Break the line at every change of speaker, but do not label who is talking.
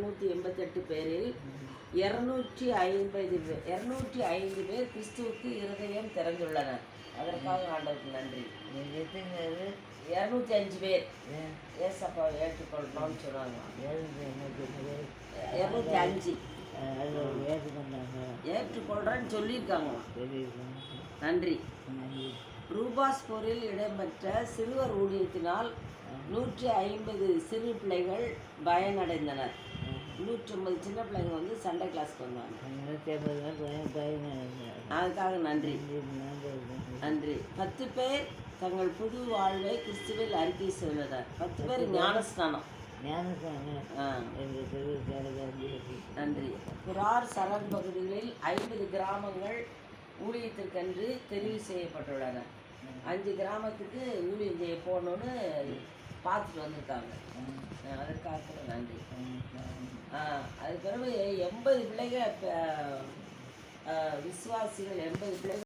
288 பேரில் 205 பேர் கிறிஸ்துவுக்கு இருதயம் திறந்துள்ளனர். அதற்காக ஆண்டவருக்கு நன்றி. 205 பேர் ஏசப்பாவை ஏற்றுக்கொள்ளணும்னு சொன்னாங்க. 205 ஏற்றுக்கொள்றேன்னு சொல்லியிருக்காங்களாம். நன்றி. ரூபாஸ் போரில் இடம்பெற்ற சிறுவர் ஊழியத்தினால் 150 சிறு பிள்ளைகள் பயனடைந்தனர். 150 சின்ன பிள்ளைங்க வந்து சண்டே கிளாஸ்க்கு வந்தாங்க. அதுக்காக நன்றி. நன்றி. 10 பேர் தங்கள் புது வாழ்வை கிறிஸ்துவில் அறிக்கை செய்தனர். 10 பேர் ஞானஸ்நானம். நன்றி. குரார் சரண் பகுதிகளில் 50 கிராமங்கள் ஊழியத்திற்கென்று தெரிவு செய்யப்பட்டுள்ளன. 5 கிராமத்துக்கு ஊழியம் செய்ய போகணுன்னு பார்த்துட்டு வந்திருக்காங்க. அதற்காக நன்றி. அதுக்கு பிறகு 80 பிள்ளைகள் விசுவாசிகள் 80 பிள்ளைகள்